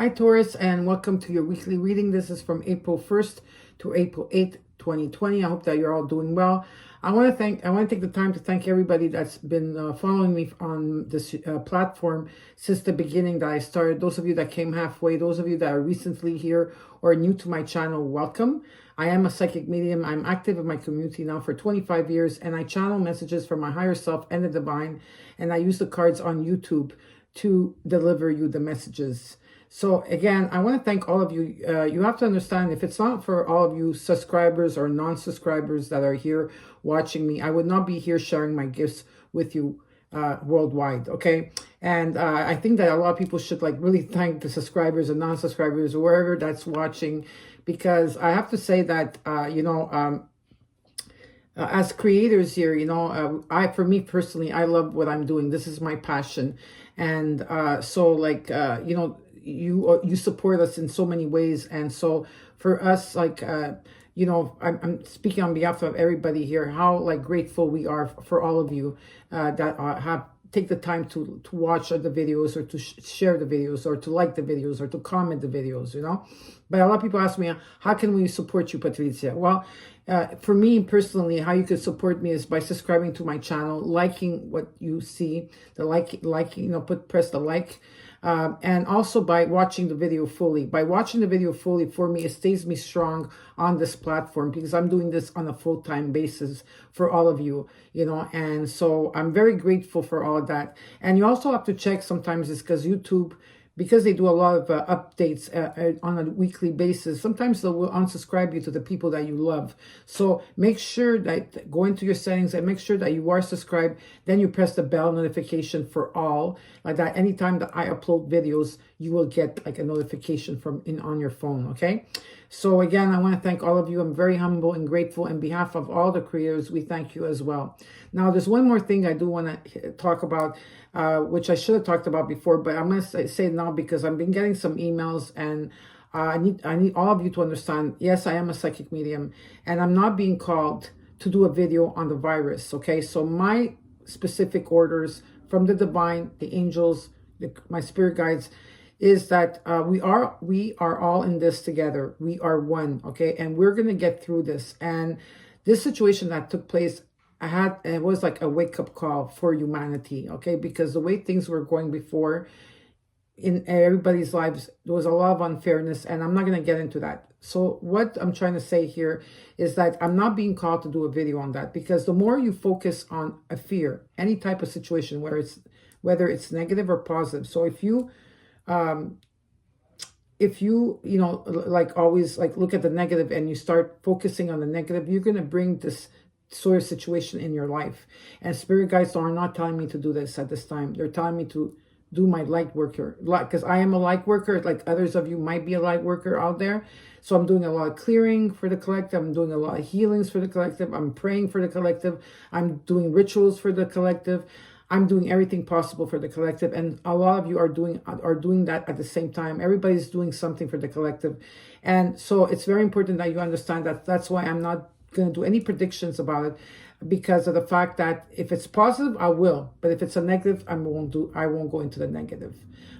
Hi Taurus, and welcome to your weekly reading. This is from April 1st to April 8th, 2020. I hope that you're all doing well. I want to take the time to thank everybody that's been following me on this platform since the beginning that I started. Those of you that came halfway, those of you that are recently here or new to my channel, welcome. I am a psychic medium. I'm active in my community now for 25 years, and I channel messages from my higher self and the divine, and I use the cards on YouTube to deliver you the messages. So again, I want to thank all of you. You have to understand, if it's not for all of you subscribers or non-subscribers that are here watching me, I would not be here sharing my gifts with you worldwide, okay? And I think that a lot of people should really thank the subscribers and non-subscribers, wherever that's watching, because I have to say that, as creators here, for me personally, I love what I'm doing. This is my passion. And you support us in so many ways. And so for us, I'm speaking on behalf of everybody here, how grateful we are for all of you that have take the time to watch the videos, or to share the videos, or to like the videos, or to comment the videos, But a lot of people ask me, how can we support you, Patrizia? Well, for me personally, how you could support me is by subscribing to my channel, liking what you see, press the like, and also by watching the video fully. By watching the video fully, for me, it stays me strong on this platform, because I'm doing this on a full-time basis for all of you, and so I'm very grateful for all of that. And you also have to check sometimes, is because YouTube, because they do a lot of updates on a weekly basis, sometimes they will unsubscribe you to the people that you love. So make sure that, go into your settings and make sure that you are subscribed. Then you press the bell notification for all, like that. Anytime that I upload videos, you will get a notification on your phone, okay? So again, I want to thank all of you. I'm very humble and grateful. On behalf of all the creators, we thank you as well. Now, there's one more thing I do want to talk about, which I should have talked about before, but I'm going to say it now because I've been getting some emails, and I need all of you to understand, yes, I am a psychic medium, and I'm not being called to do a video on the virus, okay? So my specific orders from the divine, the angels, my spirit guides, is that we are all in this together. We are one, okay? And we're going to get through this. And this situation that took place, it was like a wake-up call for humanity, okay? Because the way things were going before in everybody's lives, there was a lot of unfairness, and I'm not going to get into that. So what I'm trying to say here is that I'm not being called to do a video on that, because the more you focus on a fear, any type of situation, whether it's negative or positive. So if you always look at the negative and you start focusing on the negative, you're going to bring this sort of situation in your life. And spirit guides are not telling me to do this at this time. They're telling me to do my light worker, because I am a light worker, like others of you might be a light worker out there. So I'm doing a lot of clearing for the collective. I'm doing a lot of healings for the collective. I'm praying for the collective. I'm doing rituals for the collective. I'm doing everything possible for the collective, and a lot of you are doing that at the same time. Everybody's doing something for the collective, and so it's very important that you understand that. That's why I'm not going to do any predictions about it, because of the fact that if it's positive, I will, but if it's a negative, I won't go into the negative,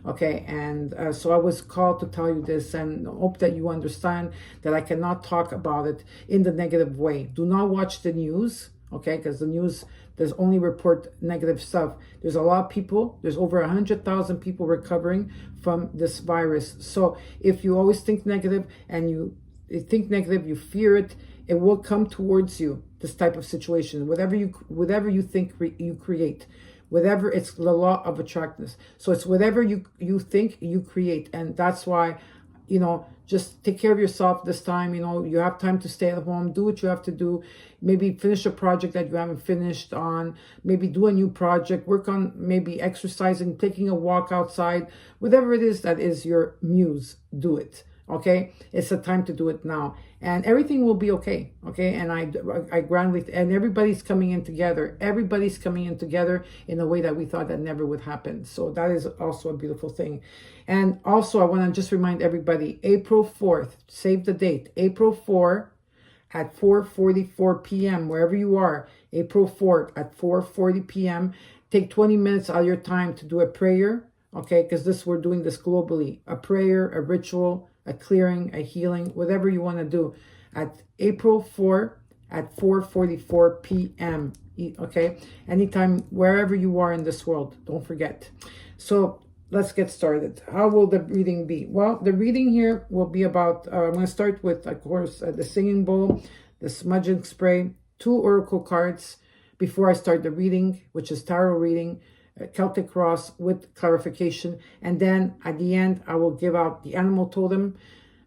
okay? And so I was called to tell you this, and hope that you understand that I cannot talk about it in the negative way. Do not watch the news, okay? Because the news, there's only report negative stuff. There's a lot of people, there's over 100,000 people recovering from this virus. So if you always think negative, and you think negative, you fear it, it will come towards you, this type of situation. Whatever you think, you create. Whatever, it's the law of attractness. So it's whatever you think, you create. And that's why, just take care of yourself this time. You have time to stay at home, do what you have to do. Maybe finish a project that you haven't finished on. Maybe do a new project, work on maybe exercising, taking a walk outside. Whatever it is that is your muse, do it. Okay, it's the time to do it now, and everything will be okay. Okay, and I grandly, and everybody's coming in together. Everybody's coming in together in a way that we thought that never would happen. So that is also a beautiful thing. And also, I want to just remind everybody, April 4th, save the date, April 4 at 4:44 p.m. wherever you are. April 4th at 4:40 p.m. Take 20 minutes out of your time to do a prayer, okay? Because we're doing this globally. A prayer, a ritual, a clearing, a healing, whatever you want to do. At April 4 at 4:44 p.m., okay? Anytime, wherever you are in this world, don't forget. So let's get started. How will the reading be? Well, the reading here will be about, I'm going to start with, of course, the singing bowl, the smudging spray, 2 oracle cards before I start the reading, which is tarot reading, Celtic cross with clarification. And then at the end, I will give out the animal totem,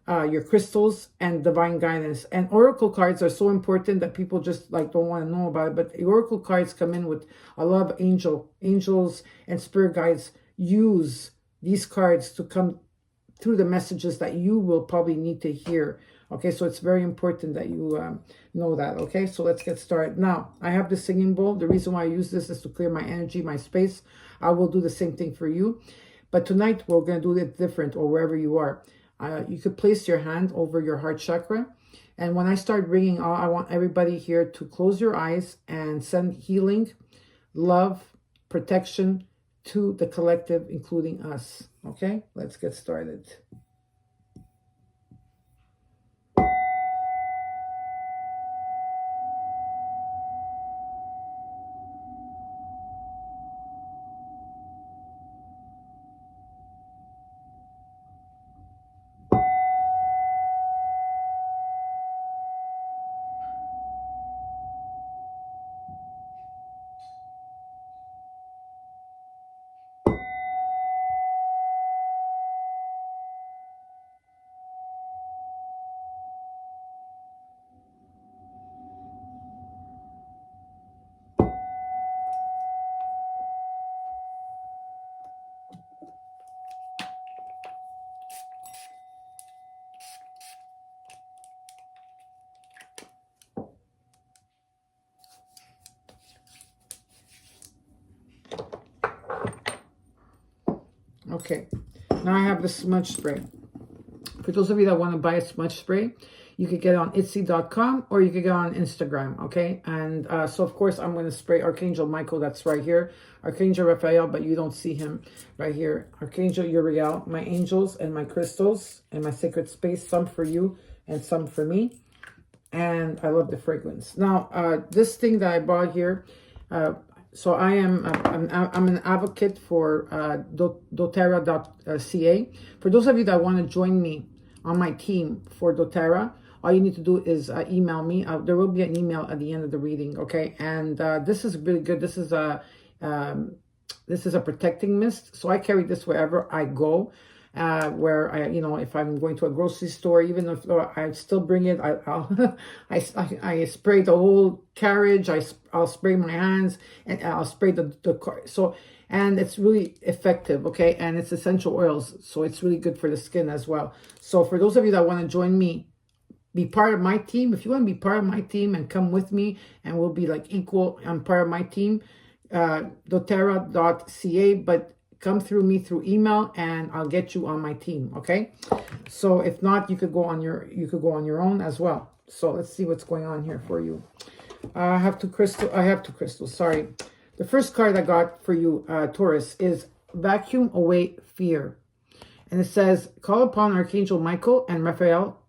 your crystals, and divine guidance. And oracle cards are so important that people just like don't want to know about it. But the oracle cards come in with a lot of angels and spirit guides use these cards to come through the messages that you will probably need to hear. Okay, so it's very important that you know that. Okay, so let's get started. Now, I have the singing bowl. The reason why I use this is to clear my energy, my space. I will do the same thing for you. But tonight, we're going to do it different, or wherever you are. You could place your hand over your heart chakra. And when I start ringing, I want everybody here to close your eyes and send healing, love, protection to the collective, including us. Okay, let's get started. Okay, now I have the smudge spray. For those of you that want to buy a smudge spray, you could get it on Etsy.com or you could get on Instagram, okay? And so, of course, I'm going to spray Archangel Michael, that's right here. Archangel Raphael, but you don't see him right here. Archangel Uriel, my angels and my crystals and my sacred space, some for you and some for me. And I love the fragrance. Now, this thing that I bought here, so I'm an advocate for doTERRA.ca. For those of you that want to join me on my team for doTERRA, all you need to do is email me. There will be an email at the end of the reading, okay? And this is really good. This is a protecting mist. So I carry this wherever I go. Where I, if I'm going to a grocery store, even if I still bring it, I spray the whole carriage. I'll spray my hands and I'll spray the car. So, and it's really effective, okay? And it's essential oils, so it's really good for the skin as well. So for those of you that want to join me, be part of my team. If you want to be part of my team and come with me, and we'll be like equal. I'm part of my team, doTERRA.ca, but come through me through email and I'll get you on my team, okay? So if not, you could go on your own as well. So let's see what's going on here for you. I have two crystals, sorry. The first card I got for you, Taurus, is Vacuum Away Fear. And it says, call upon Archangel Michael and Raphael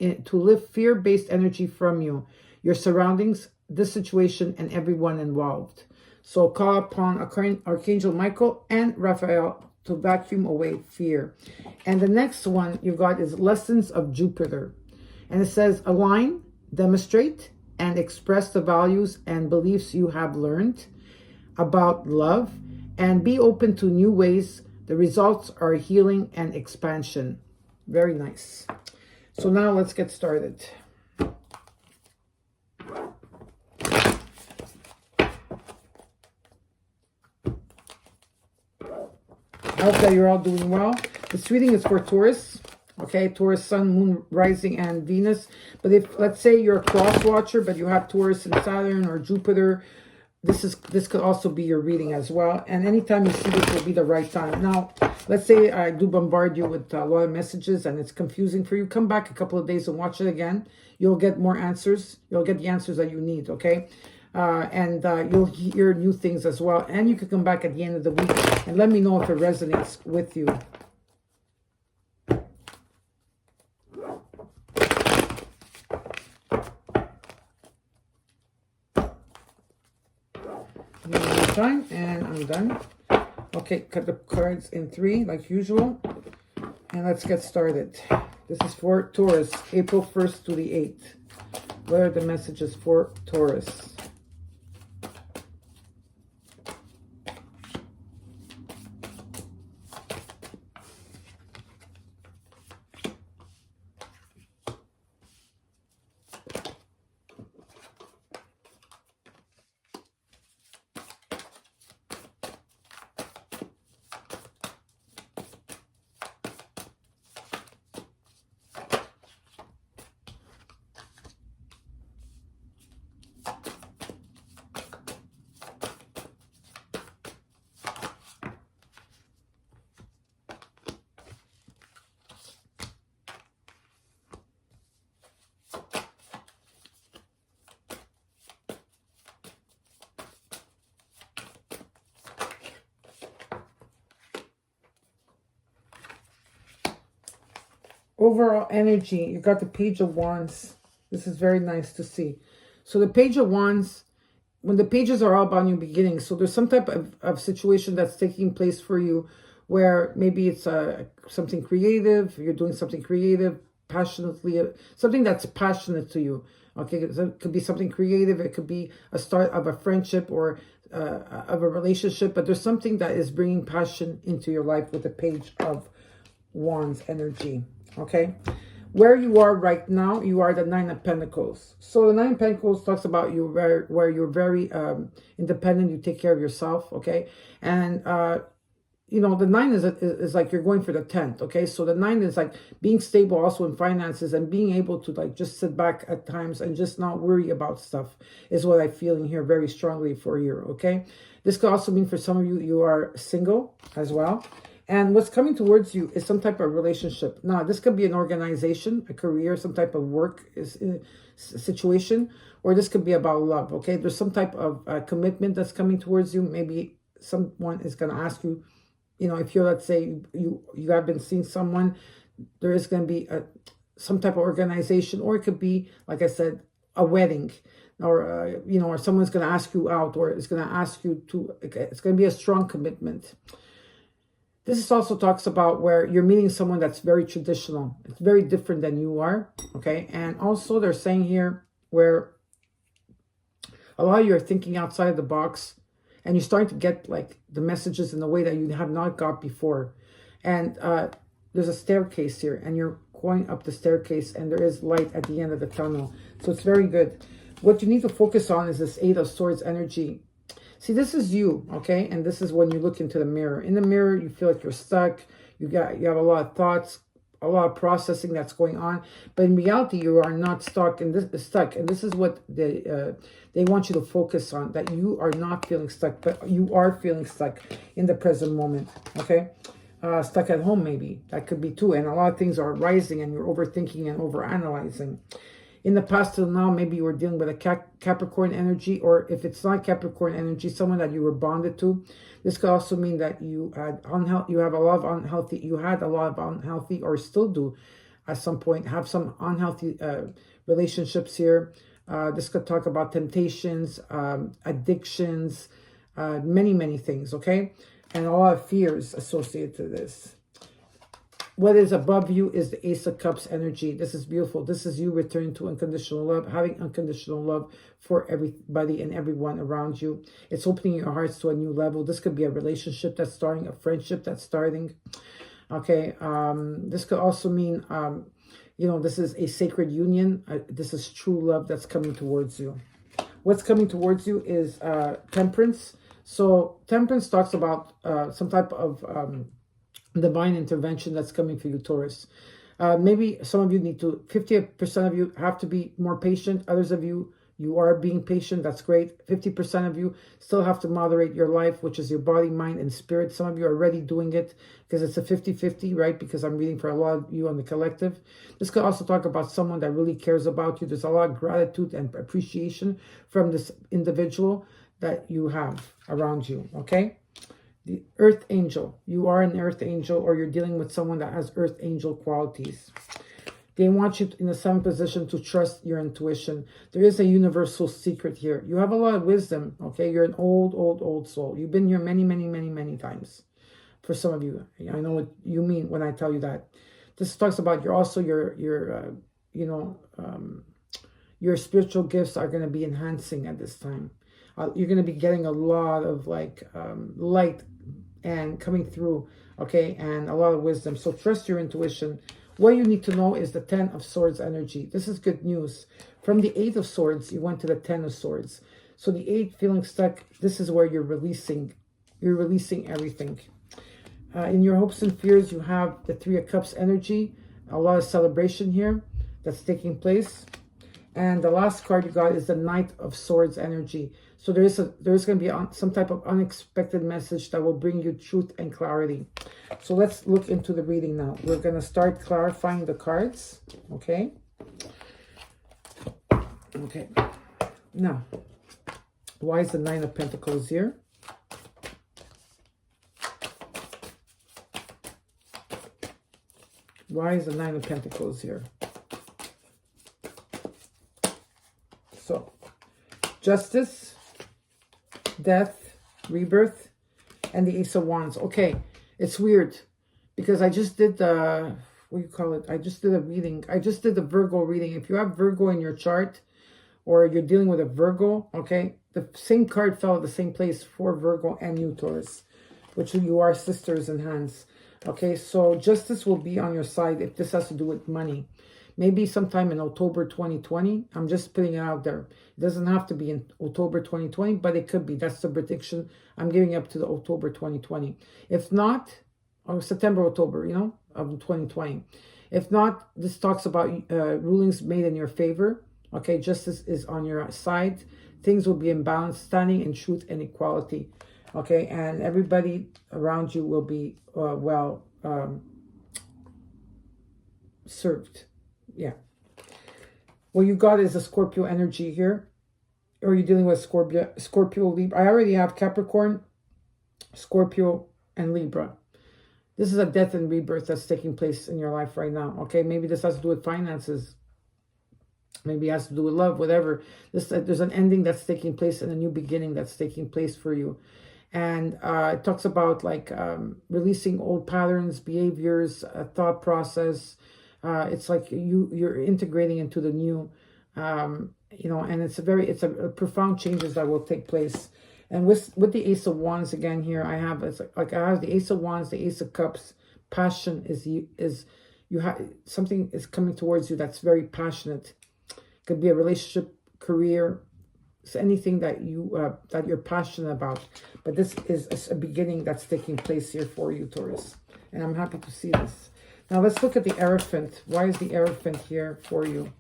to lift fear-based energy from you, your surroundings, this situation, and everyone involved. So call upon Archangel Michael and Raphael to vacuum away fear. And the next one you got is Lessons of Jupiter. And it says, align, demonstrate, and express the values and beliefs you have learned about love, and be open to new ways. The results are healing and expansion. Very nice. So now let's get started. I hope that you're all doing well. This reading is for Taurus. Okay, Taurus, Sun, Moon, Rising, and Venus. But if, let's say you're a cross watcher, but you have Taurus and Saturn or Jupiter, this could also be your reading as well. And anytime you see this will be the right time. Now, let's say I do bombard you with a lot of messages and it's confusing for you. Come back a couple of days and watch it again. You'll get more answers. You'll get the answers that you need, okay? and you'll hear new things as well. And you can come back at the end of the week and let me know if it resonates with you. One more time, and I'm done. Okay, cut the cards in 3 like usual, and let's get started. This is for Taurus, April 1st to the 8th. What are the messages for Taurus? Overall energy, you got the Page of Wands. This is very nice to see. So the Page of Wands, when the pages are all about new beginnings, so there's some type of situation that's taking place for you where maybe it's something creative, you're doing something creative, passionately, something that's passionate to you. Okay, it could be something creative, it could be a start of a friendship or of a relationship, but there's something that is bringing passion into your life with the Page of Wands energy. Okay, where you are right now, you are the 9 of Pentacles. So the 9 of Pentacles talks about you where you're very independent, you take care of yourself. Okay, and you know, the 9 is like you're going for the 10th. Okay, so the 9 is like being stable also in finances and being able to like just sit back at times and just not worry about stuff is what I feel in here very strongly for you. Okay, this could also mean for some of you, you are single as well. And what's coming towards you is some type of relationship. Now, this could be an organization, a career, some type of work situation, or this could be about love, okay? There's some type of commitment that's coming towards you. Maybe someone is going to ask you, you know, if you're, let's say, you have been seeing someone, there is going to be some type of organization, or it could be, like I said, a wedding, or, you know, or someone's going to ask you out, or it's going to ask you to, it's going to be a strong commitment. This also talks about where you're meeting someone that's very traditional. It's very different than you are, okay? And also they're saying here where a lot of you are thinking outside of the box and you're starting to get like the messages in a way that you have not got before. And there's a staircase here and you're going up the staircase and there is light at the end of the tunnel. So it's very good. What you need to focus on is this 8 of Swords energy. See, this is you, okay? And this is when you look into the mirror. In the mirror, you feel like you're stuck. You have a lot of thoughts, a lot of processing that's going on. But in reality, you are not stuck. And this is what they want you to focus on, that you are not feeling stuck, but you are feeling stuck in the present moment, okay? Stuck at home, maybe. That could be too. And a lot of things are rising and you're overthinking and overanalyzing. In the past till now, maybe you were dealing with a Capricorn energy, or if it's not Capricorn energy, someone that you were bonded to. This could also mean that you had a lot of unhealthy, or still do at some point, have some unhealthy relationships here. This could talk about temptations, addictions, many, many things, okay? And a lot of fears associated to this. What is above you is the Ace of Cups energy. This is beautiful. This is you returning to unconditional love, having unconditional love for everybody and everyone around you. It's opening your hearts to a new level. This could be a relationship that's starting, a friendship that's starting. Okay, this could also mean, you know, this is a sacred union. This is true love that's coming towards you. What's coming towards you is Temperance. So Temperance talks about some type of divine intervention that's coming for you, Taurus. Maybe some of you need to, 50% of you have to be more patient. Others of you, You are being patient. That's great. 50% of you still have to moderate your life, which is your body, mind, and spirit. Some of you are already doing it because it's a 50-50, right? Because I'm reading for a lot of you on the collective. This could also talk about someone that really cares about you. There's a lot of gratitude and appreciation from this individual that you have around you, okay? The Earth Angel. You are an Earth Angel, or you're dealing with someone that has Earth Angel qualities. They want you in the 7th position to trust your intuition. There is a universal secret here. You have a lot of wisdom, okay? You're an old soul. You've been here many times. For some of you, I know what you mean when I tell you that. This talks about your spiritual gifts are going to be enhancing at this time. You're going to be getting a lot of light and coming through, okay? And a lot of wisdom. So trust your intuition. What you need to know is the 10 of Swords energy. This is good news. From the 8 of Swords, you went to the 10 of Swords. So the 8 feeling stuck, this is where you're releasing. You're releasing everything. In your hopes and fears, you have the 3 of Cups energy. A lot of celebration here that's taking place. And the last card you got is the Knight of Swords energy. So there's going to be some type of unexpected message that will bring you truth and clarity. So let's look into the reading now. We're going to start clarifying the cards. Okay. Okay. Now, why is the 9 of Pentacles here? Why is the 9 of Pentacles here? So, Justice, Death, Rebirth, and the Ace of Wands. Okay, it's weird because I just did the, what do you call it? I just did a reading. I just did the Virgo reading. If you have Virgo in your chart or you're dealing with a Virgo, okay, the same card fell at the same place for Virgo and you, Taurus, which you are sisters in hands. Okay, so justice will be on your side if this has to do with money. Maybe sometime in October 2020. I'm just putting it out there. It doesn't have to be in October 2020, but it could be. That's the prediction I'm giving up to the October 2020. If not, or September, October, you know, of 2020. If not, this talks about rulings made in your favor. Okay, justice is on your side. Things will be in balance, standing in truth and equality. Okay, and everybody around you will be well served. Yeah. What you got is a Scorpio energy here. Or you're dealing with Scorpio, Libra. I already have Capricorn, Scorpio, and Libra. This is a death and rebirth that's taking place in your life right now. Okay, maybe this has to do with finances. Maybe it has to do with love, whatever. There's an ending that's taking place and a new beginning that's taking place for you. And it talks about releasing old patterns, behaviors, thought process. It's like you're integrating into the new, you know, and it's a profound changes that will take place. And with the Ace of Wands again here, I have the Ace of Wands, the Ace of Cups. Passion is you have something is coming towards you that's very passionate. Could be a relationship, career, so anything that you're passionate about. But this is a beginning that's taking place here for you, Taurus. And I'm happy to see this. Now let's look at the Hierophant. Why is the Hierophant here for you?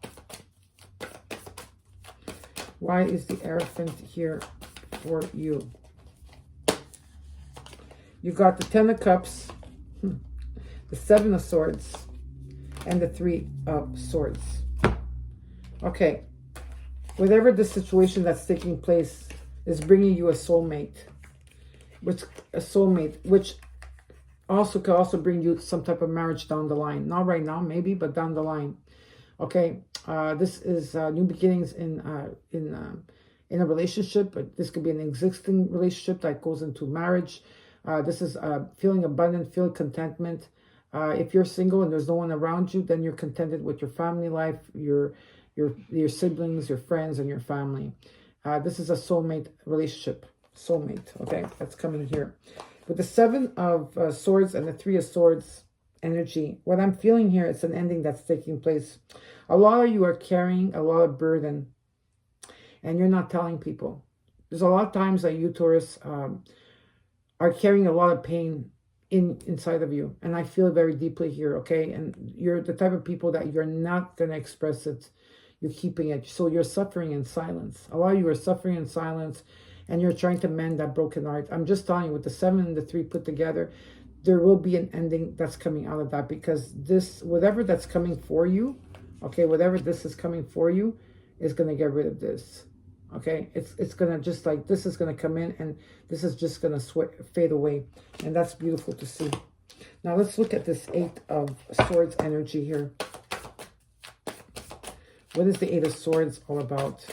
Why is the Hierophant here for you? You got the 10 of Cups, the 7 of Swords, and the 3 of Swords. Okay. Whatever the situation that's taking place is bringing you a soulmate. Which also could also bring you some type of marriage down the line. Not right now, maybe, but down the line. Okay, this is new beginnings in a relationship, but this could be an existing relationship that goes into marriage. This is feeling abundant, feeling contentment. If you're single and there's no one around you, then you're contented with your family life, your siblings, your friends, and your family. This is a soulmate relationship. Soulmate, okay? That's coming here. With the 7 of Swords and the 3 of Swords energy, what I'm feeling here is an ending that's taking place. A lot of you are carrying a lot of burden, and you're not telling people. There's a lot of times that you, Taurus, are carrying a lot of pain inside of you, and I feel very deeply here, okay? And you're the type of people that you're not going to express it. you're keeping it. So you're suffering in silence. A lot of you are suffering in silence, and you're trying to mend that broken heart. I'm just telling you, with the 7 and the 3 put together, there will be an ending that's coming out of that, because this, whatever that's coming for you, okay, whatever this is coming for you, is going to get rid of this. Okay, it's going to just like, this is going to come in, and this is just going to fade away. And that's beautiful to see. Now let's look at this 8 of Swords energy here. What is the 8 of Swords all about?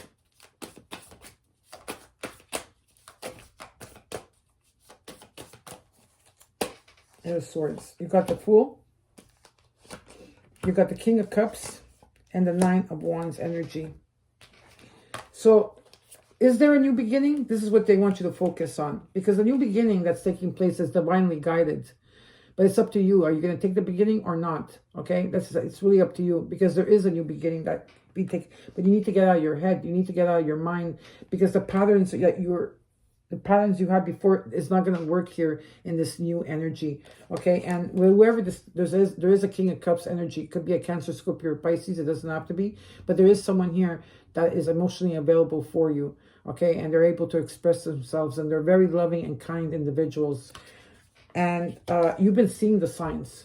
Eight of Swords. You got the Fool. You got the King of Cups and the 9 of Wands energy. So, is there a new beginning? This is what they want you to focus on, because the new beginning that's taking place is divinely guided. But it's up to you. Are you going to take the beginning or not? Okay, it's really up to you, because there is a new beginning that be taken. But you need to get out of your head. You need to get out of your mind, because the patterns that the patterns you had before is not going to work here in this new energy. Okay, and whoever there is a King of Cups energy. It could be a Cancer, Scorpio, or Pisces. It doesn't have to be, but there is someone here that is emotionally available for you. Okay, and they're able to express themselves, and they're very loving and kind individuals. And you've been seeing the signs.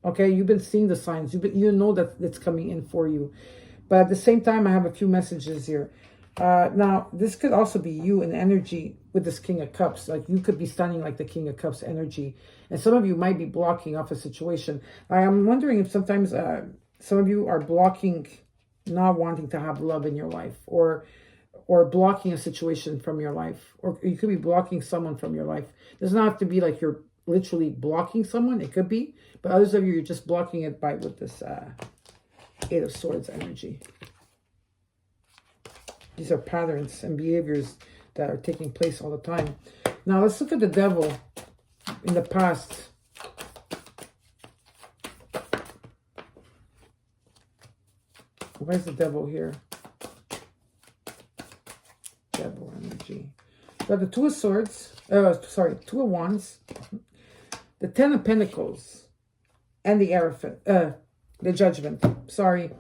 Okay, you've been seeing the signs. You know that it's coming in for you. But at the same time, I have a few messages here. Now, this could also be you in energy with this King of Cups. Like, you could be standing like the King of Cups energy. And some of you might be blocking off a situation. I'm wondering if sometimes some of you are blocking, not wanting to have love in your life, or blocking a situation from your life. Or you could be blocking someone from your life. It doesn't have to be like you're literally blocking someone. It could be. But others of you, you're just blocking it with this 8 of Swords energy. These are patterns and behaviors that are taking place all the time. Now, let's look at the Devil in the past. Where's the Devil here? Devil energy. Got the 2 of Swords. 2 of Wands. The 10 of Pentacles. And the Hierophant. The Judgment. Sorry.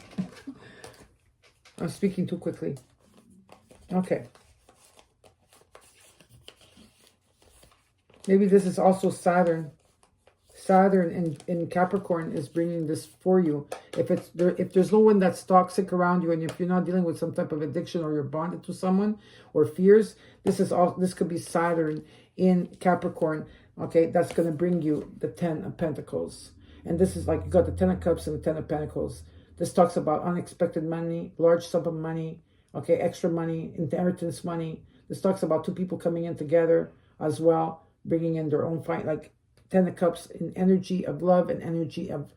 I'm speaking too quickly. Okay. Maybe this is also Saturn. Saturn in Capricorn is bringing this for you. If there's no one that's toxic around you, and if you're not dealing with some type of addiction, or you're bonded to someone, or fears, this could be Saturn in Capricorn. Okay, that's going to bring you the 10 of Pentacles. And this is like, you got the 10 of Cups and the 10 of Pentacles. This talks about unexpected money, large sum of money, okay, extra money, inheritance money. This talks about 2 people coming in together as well, bringing in their own fight, like 10 of Cups in energy of love and energy of,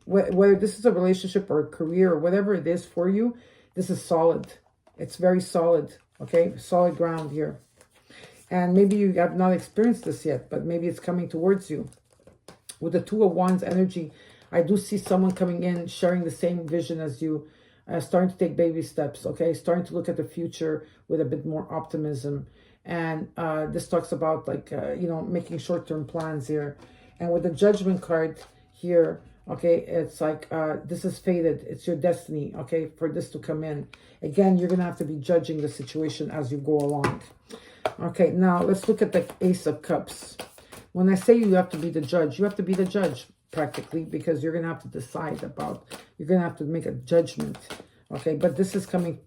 whether this is a relationship or a career or whatever it is for you, this is solid. It's very solid, okay? Solid ground here. And maybe you have not experienced this yet, but maybe it's coming towards you. With the 2 of Wands energy, I do see someone coming in, sharing the same vision as you, starting to take baby steps, okay? Starting to look at the future with a bit more optimism. And this talks about, like, making short-term plans here. And with the Judgment card here, okay, it's like, this is fated. It's your destiny, okay, for this to come in. Again, you're going to have to be judging the situation as you go along. Okay, now let's look at the Ace of Cups. When I say you have to be the judge, you have to be the judge, practically, because you're going to have to decide about, you're going to have to make a judgment, okay? But this is coming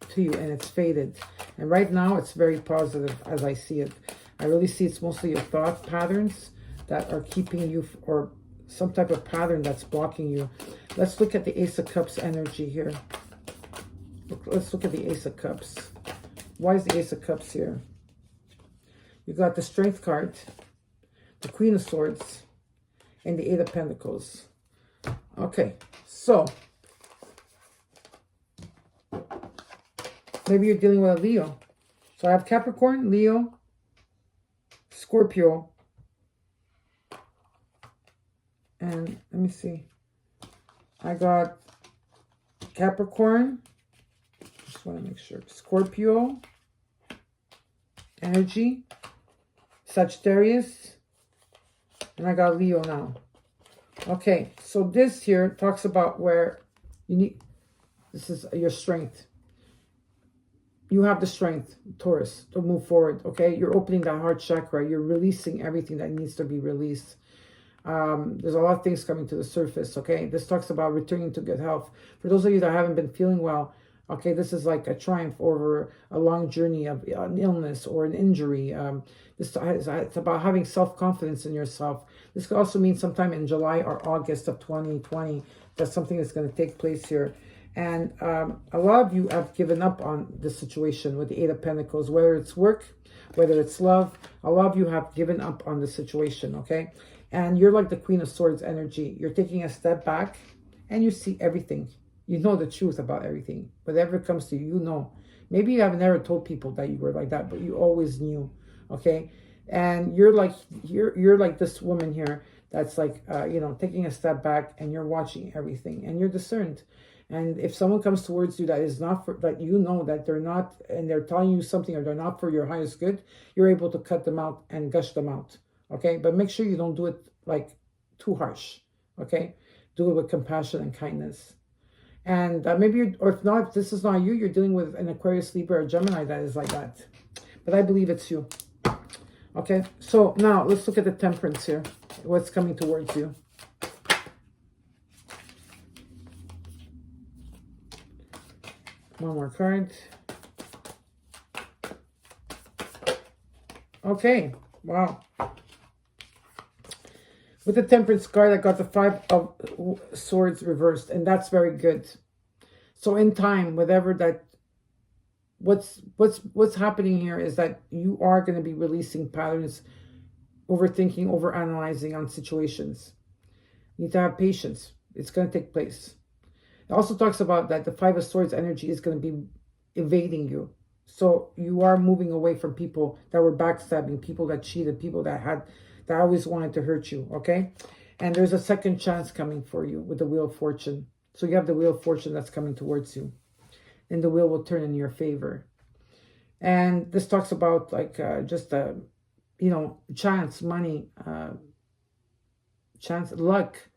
to you, and it's faded. And right now, it's very positive as I see it. I really see it's mostly your thought patterns that are keeping you, or some type of pattern that's blocking you. Let's look at the Ace of Cups energy here. Let's look at the Ace of Cups. Why is the Ace of Cups here? You got the Strength card, the Queen of Swords, and the 8 of Pentacles. Okay, so maybe you're dealing with a Leo. So I have Capricorn, Leo, Scorpio, and let me see. I got Capricorn. Just want to make sure. Scorpio energy, Sagittarius, and I got Leo now. Okay, so this here talks about where you need, This is your strength. You have the strength, Taurus, to move forward, okay? You're opening that heart chakra. You're releasing everything that needs to be released. There's a lot of things coming to the surface, okay? This talks about returning to good health. For those of you that haven't been feeling well, okay, this is like a triumph over a long journey of an illness or an injury. It's about having self-confidence in yourself. This could also mean sometime in July or August of 2020 that something is going to take place here. And a lot of you have given up on this situation with the Eight of Pentacles, whether it's work, whether it's love. A lot of you have given up on the situation, okay? And you're like the Queen of Swords energy. You're taking a step back and you see everything. You know the truth about everything. Whatever comes to you, you know. Maybe you have never told people that you were like that, but you always knew, okay? And you're like this woman here that's like, you know, taking a step back and you're watching everything and you're discerned. And if someone comes towards you that is not for, that you know that they're not, and they're telling you something or they're not for your highest good, you're able to cut them out and gush them out, okay? But make sure you don't do it like too harsh, okay? Do it with compassion and kindness. And maybe, or if not, if this is not you, you're dealing with an Aquarius, Libra, or Gemini that is like that. But I believe it's you. Okay, so now let's look at the Temperance here. What's coming towards you? One more card. Okay, wow. With the Temperance card, I got the Five of Swords reversed, and that's very good. So in time, whatever that, what's happening here is that you are going to be releasing patterns, overthinking, overanalyzing on situations. You need to have patience. It's going to take place. It also talks about that the Five of Swords energy is going to be evading you. So you are moving away from people that were backstabbing, people that cheated, people that always wanted to hurt you, okay? And there's a second chance coming for you with the Wheel of Fortune. So you have the Wheel of Fortune that's coming towards you. And the wheel will turn in your favor. And this talks about like just, you know, chance, money, chance, luck.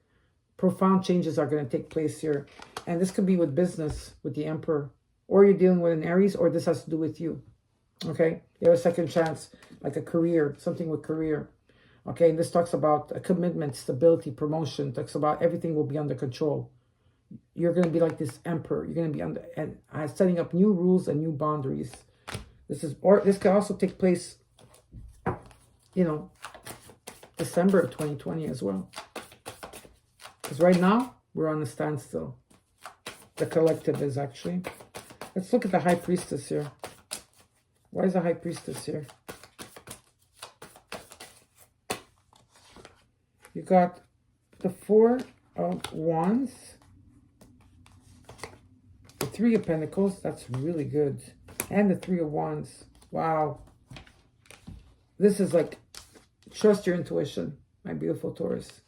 Profound changes are going to take place here. And this could be with business, with the Emperor. Or you're dealing with an Aries, or this has to do with you. Okay? You have a second chance, like a career, something with career. Okay? And this talks about a commitment, stability, promotion. Talks about everything will be under control. You're going to be like this Emperor. You're going to be under and setting up new rules and new boundaries. This can also take place, you know, December of 2020 as well. Because right now, we're on a standstill. The collective is actually. Let's look at the High Priestess here. Why is the High Priestess here? You got the Four of Wands. The Three of Pentacles. That's really good. And the Three of Wands. Wow. This is like, trust your intuition, my beautiful Taurus.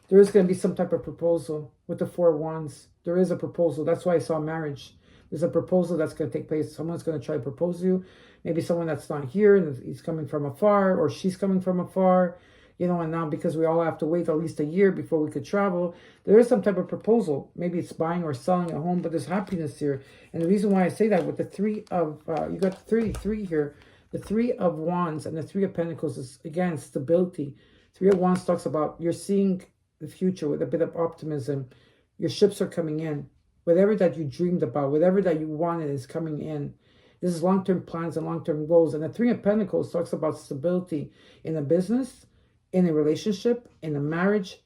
There is going to be some type of proposal with the Four of Wands. There is a proposal. That's why I saw marriage. There's a proposal that's going to take place. Someone's going to try to propose to you. Maybe someone that's not here and he's coming from afar, or she's coming from afar. You know, and now because we all have to wait at least a year before we could travel, there is some type of proposal. Maybe it's buying or selling a home, but there's happiness here. And the reason why I say that with the Three of, you got three here. The Three of Wands and the Three of Pentacles is, again, stability. Three of Wands talks about you're seeing the future with a bit of optimism. Your ships are coming in. Whatever that you dreamed about, whatever that you wanted is coming in. This is long-term plans and long-term goals. And the Three of Pentacles talks about stability in a business, in a relationship, in a marriage.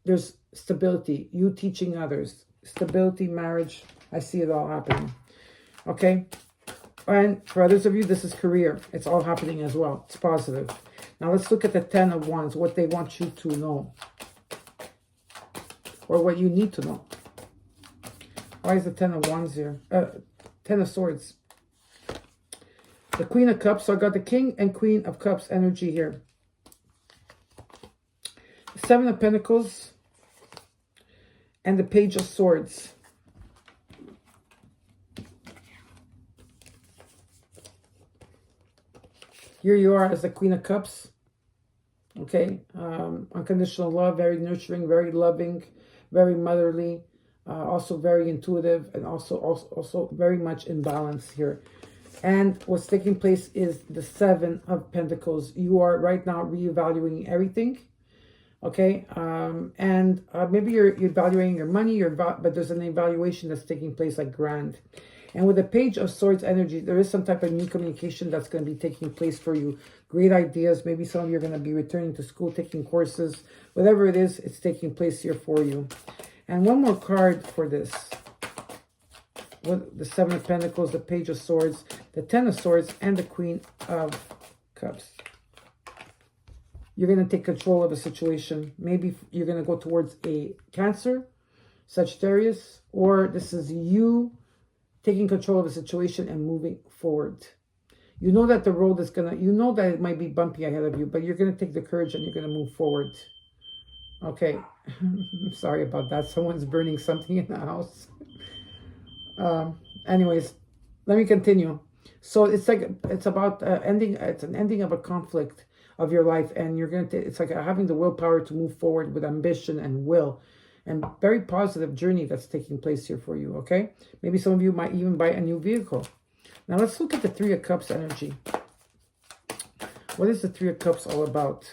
There's stability. You teaching others. Stability, marriage. I see it all happening. Okay? And for others of you, this is career. It's all happening as well. It's positive. Now let's look at the Ten of Wands, what they want you to know. Or what you need to know. Why is the Ten of Wands here? Ten of Swords. The Queen of Cups. So I got the King and Queen of Cups energy here. The Seven of Pentacles. And the Page of Swords. Here you are as the Queen of Cups. Okay. Unconditional love. Very nurturing. Very loving. Very motherly. also very intuitive, and also very much in balance here. And what's taking place is the Seven of Pentacles. You are right now reevaluating everything. Okay, and maybe you're evaluating your money, but there's an evaluation that's taking place like grand. And with the Page of Swords energy, there is some type of new communication that's going to be taking place for you. Great ideas. Maybe some of you are going to be returning to school, taking courses. Whatever it is, it's taking place here for you. And one more card for this. With the Seven of Pentacles, the Page of Swords, the Ten of Swords, and the Queen of Cups. You're going to take control of a situation. Maybe you're going to go towards a Cancer, Sagittarius, or this is you taking control of a situation and moving forward. You know that the road is going to, you know that it might be bumpy ahead of you, but you're going to take the courage and you're going to move forward. Okay. I'm sorry about that. Someone's burning something in the house. Anyways, let me continue. So it's like, it's about it's an ending of a conflict of your life, and you're going to, it's like having the willpower to move forward with ambition and will, and very positive journey that's taking place here for you. Okay, maybe some of you might even buy a new vehicle. Now let's look at the Three of Cups energy. What is the Three of Cups all about?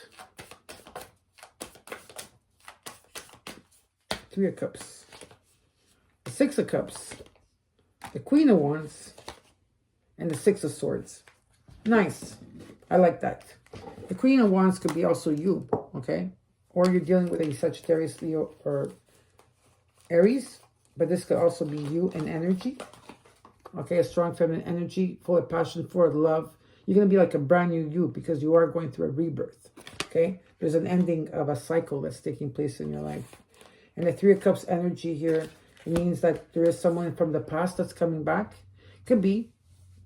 Three of Cups, the Six of Cups, the Queen of Wands, and the Six of Swords. Nice. I like that. The Queen of Wands could be also you, okay? Or you're dealing with a Sagittarius, Leo, or Aries. But this could also be you in energy. Okay, a strong feminine energy, full of passion, full of love. You're going to be like a brand new you because you are going through a rebirth, okay? There's an ending of a cycle that's taking place in your life. And the Three of Cups energy here means that there is someone from the past that's coming back. Could be.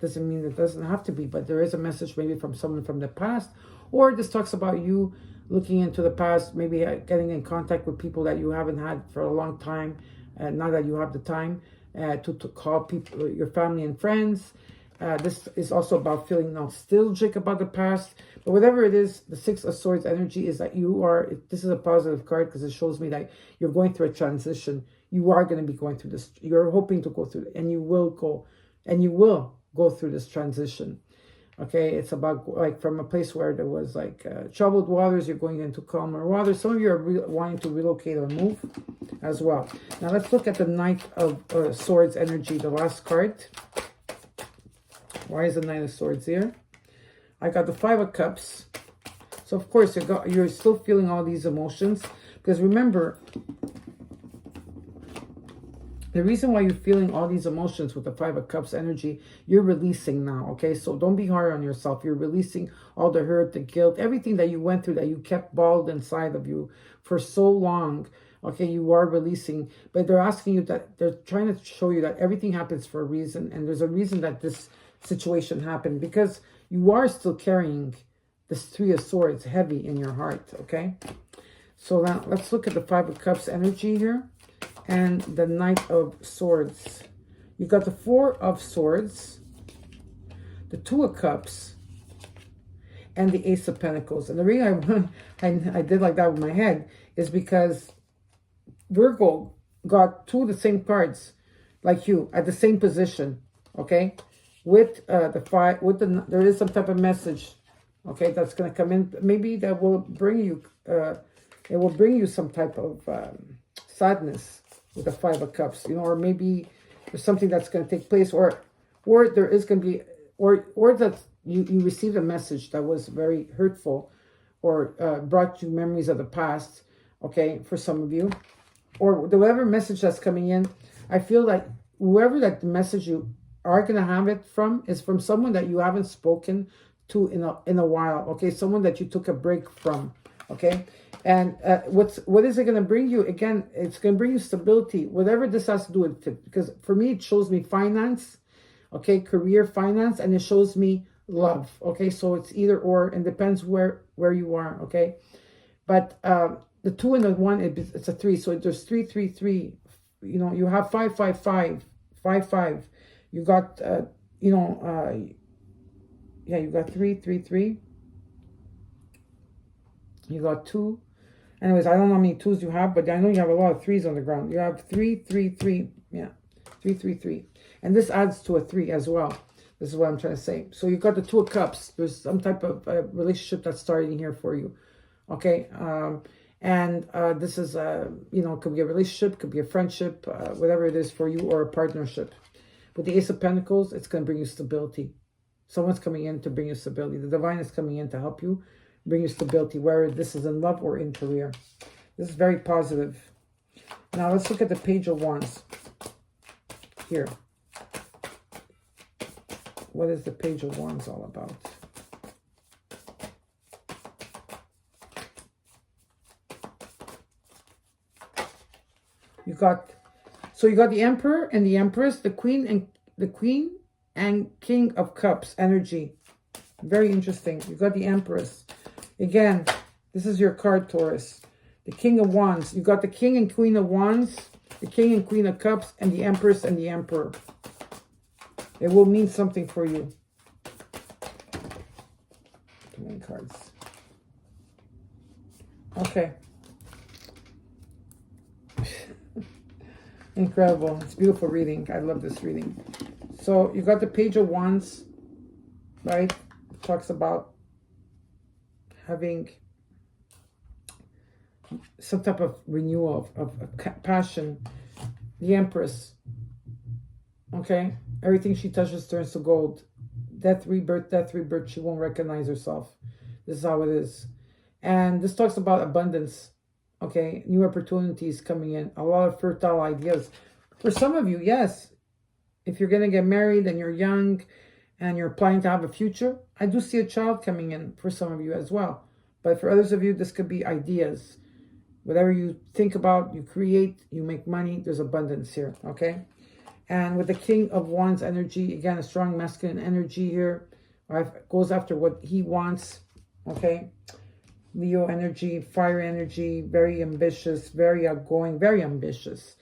Doesn't mean it doesn't have to be, but there is a message maybe from someone from the past. Or this talks about you looking into the past, maybe getting in contact with people that you haven't had for a long time. Now that you have the time to call people, your family and friends. This is also about feeling nostalgic about the past. But whatever it is, the Six of Swords energy is that you are, this is a positive card because it shows me that you're going through a transition. You are going to be going through this. You're hoping to go through it, and you will go, and you will go through this transition. Okay, it's about like from a place where there was like troubled waters, you're going into calmer waters. Some of you are wanting to relocate or move as well. Now let's look at the Knight of Swords energy, the last card. Why is the Knight of Swords here? I got the Five of Cups. So of course you're still feeling all these emotions, because remember, the reason why you're feeling all these emotions with the Five of Cups energy, you're releasing now, okay? So don't be hard on yourself. You're releasing all the hurt, the guilt, everything that you went through, that you kept balled inside of you for so long, okay? You are releasing, but they're asking you that, they're trying to show you that everything happens for a reason, and there's a reason that this situation happened, because you are still carrying this Three of Swords heavy in your heart, okay? So now let's look at the Five of Cups energy here. And the Knight of Swords. You got the Four of Swords, the Two of Cups, and the Ace of Pentacles. And the reason I did like that with my head is because Virgo got two of the same cards like you at the same position, okay? With the five, with the, there is some type of message, okay, that's going to come in. Maybe that will bring you, it will bring you some type of sadness with the Five of Cups, you know, or maybe there's something that's going to take place, or there is going to be, or that you received a message that was very hurtful, or brought you memories of the past, okay, for some of you, or whatever message that's coming in. I feel like whoever that the message you are going to have it from is from someone that you haven't spoken to in a while, okay, someone that you took a break from, okay. And what is it going to bring you? Again, it's going to bring you stability, whatever this has to do with it. Because for me, it shows me finance, okay, career, finance, and it shows me love, okay? So it's either or, and depends where you are, okay? But the two and the one, it's a three. So there's 3, 3, 3. You know, you have 5, 5, 5, 5, 5. You got, you know, yeah, you got 3, 3, 3. You got 2. Anyways, I don't know how many 2s you have, but I know you have a lot of 3s on the ground. You have 3, 3, 3. Yeah, 3, 3, 3. And this adds to a 3 as well. This is what I'm trying to say. So you've got the 2 of Cups. There's some type of relationship that's starting here for you. Okay? This is, you know, it could be a relationship, could be a friendship, whatever it is for you, or a partnership. With the Ace of Pentacles, it's going to bring you stability. Someone's coming in to bring you stability. The Divine is coming in to help you bring you stability, whether this is in love or in career. This is very positive. Now let's look at the Page of Wands here. What is the Page of Wands all about? You got the Emperor and the Empress, the Queen and King of Cups energy. Very interesting. You got the Empress. Again, this is your card, Taurus. The King of Wands. You got the King and Queen of Wands, the King and Queen of Cups, and the Empress and the Emperor. It will mean something for you. Too many cards. Okay. Incredible. It's beautiful reading. I love this reading. So you got the Page of Wands, right? It talks about having some type of renewal of passion. The Empress. Okay? Everything she touches turns to gold. Death, rebirth, death, rebirth. She won't recognize herself. This is how it is. And this talks about abundance. Okay? New opportunities coming in. A lot of fertile ideas. For some of you, yes. If you're going to get married and you're young and you're planning to have a future, I do see a child coming in for some of you as well. But for others of you, this could be ideas. Whatever you think about, you create, you make money. There's abundance here, okay? And with the King of Wands energy, again, a strong masculine energy here. Goes after what he wants, okay? Leo energy, fire energy, very ambitious, very outgoing, very ambitious.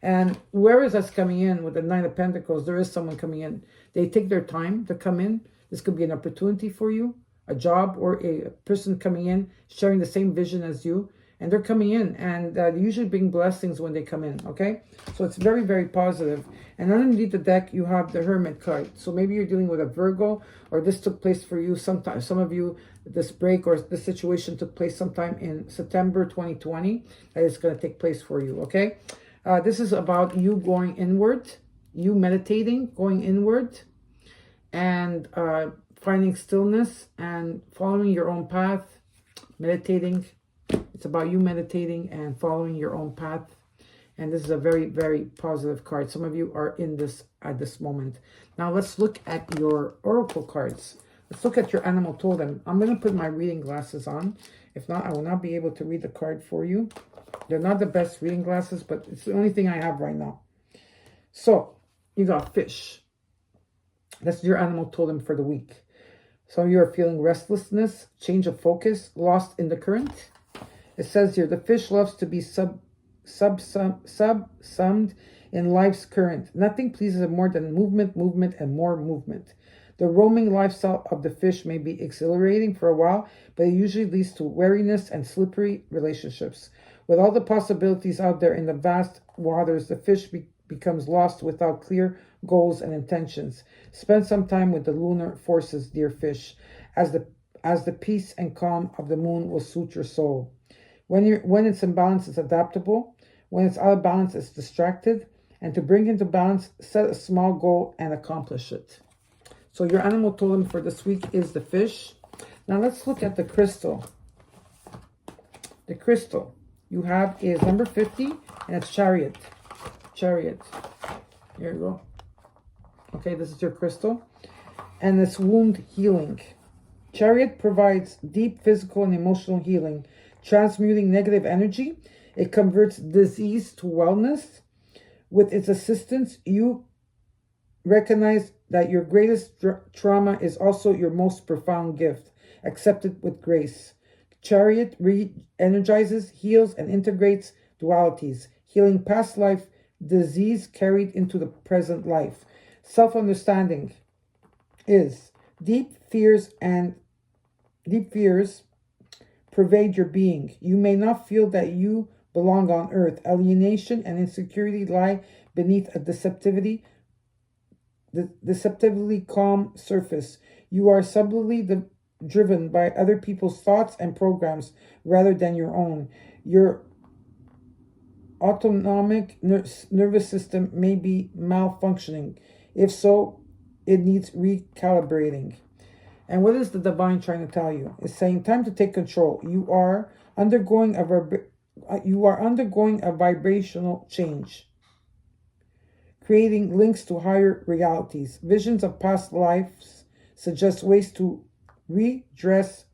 And whoever is that's coming in with the Nine of Pentacles, there is someone coming in. They take their time to come in. This could be an opportunity for you, a job, or a person coming in, sharing the same vision as you. And they're coming in, and they usually bring blessings when they come in, okay? So it's very, very positive. And underneath the deck, you have the Hermit card. So maybe you're dealing with a Virgo, or this took place for you sometime. Some of you, this break or this situation took place sometime in September 2020. That is going to take place for you, okay? This is about you going inward, you meditating, going inward, and finding stillness and following your own path, meditating. It's about you meditating and following your own path. And this is a very, very positive card. Some of you are in this at this moment. Now let's look at your oracle cards. Let's look at your animal totem. I'm going to put my reading glasses on. If not, I will not be able to read the card for you. They're not the best reading glasses, but it's the only thing I have right now. So, you got fish. That's your animal totem for the week. Some of you are feeling restlessness, change of focus, lost in the current. It says here, the fish loves to be subsumed in life's current. Nothing pleases it more than movement, movement, and more movement. The roaming lifestyle of the fish may be exhilarating for a while, but it usually leads to weariness and slippery relationships. With all the possibilities out there in the vast waters, the fish becomes lost without clear goals and intentions. Spend some time with the lunar forces, dear fish, as the peace and calm of the moon will suit your soul. When it's in balance, it's adaptable. When it's out of balance, it's distracted. And to bring into balance, set a small goal and accomplish it. So your animal totem for this week is the fish. Now let's look at the crystal. The crystal you have is number 50, and it's Chariot. Chariot. Here you go. Okay, this is your crystal. And it's wound healing. Chariot provides deep physical and emotional healing, transmuting negative energy. It converts disease to wellness. With its assistance, you recognize that your greatest trauma is also your most profound gift. Accept it with grace. Chariot re-energizes, heals, and integrates dualities, healing past life disease carried into the present life. Self-understanding is deep fears pervade your being. You may not feel that you belong on earth. Alienation and insecurity lie beneath a deceptively calm surface. You are subtly driven by other people's thoughts and programs rather than your own. Your autonomic nervous system may be malfunctioning. If so, it needs recalibrating. And what is the divine trying to tell you? It's saying time to take control. You are undergoing a vibrational change, creating links to higher realities. Visions of past lives suggest ways to redress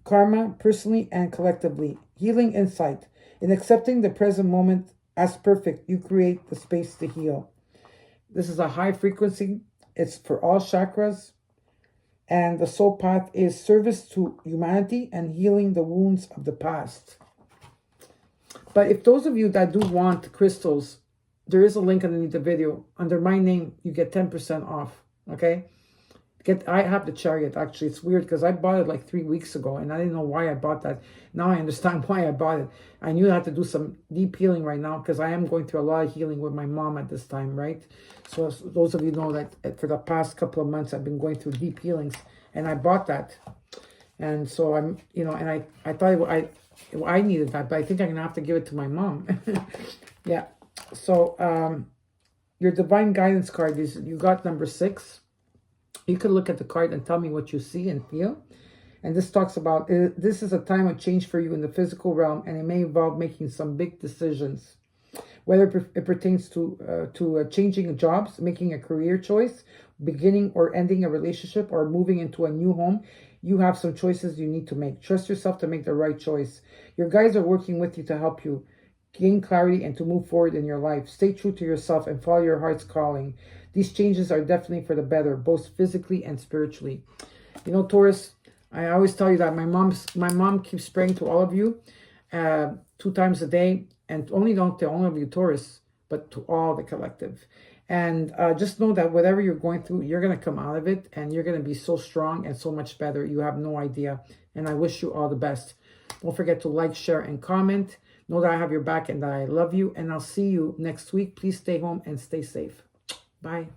karma personally and collectively. Healing insight. In accepting the present moment as perfect, you create the space to heal. This is a high frequency. It's for all chakras. And the soul path is service to humanity and healing the wounds of the past. But if those of you that do want crystals, there is a link underneath the video. Under my name, you get 10% off. Okay? I have the Chariot, actually. It's weird because I bought it like 3 weeks ago and I didn't know why I bought that. Now I understand why I bought it. I knew I had to do some deep healing right now because I am going through a lot of healing with my mom at this time, right? So those of you know that for the past couple of months, I've been going through deep healings and I bought that. And so I'm, you know, and I thought I needed that, but I think I'm going to have to give it to my mom. Yeah. So your divine guidance card is, you got number 6. You can look at the card and tell me what you see and feel. And this talks about, this is a time of change for you in the physical realm, and it may involve making some big decisions. Whether it pertains to changing jobs, making a career choice, beginning or ending a relationship, or moving into a new home, you have some choices you need to make. Trust yourself to make the right choice. Your guides are working with you to help you gain clarity and to move forward in your life. Stay true to yourself and follow your heart's calling. These changes are definitely for the better, both physically and spiritually. You know, Taurus, I always tell you that my mom keeps praying to all of you 2 times a day, and not to all of you, Taurus, but to all the collective. And just know that whatever you're going through, you're going to come out of it, and you're going to be so strong and so much better. You have no idea. And I wish you all the best. Don't forget to like, share, and comment. Know that I have your back and that I love you. And I'll see you next week. Please stay home and stay safe. Bye.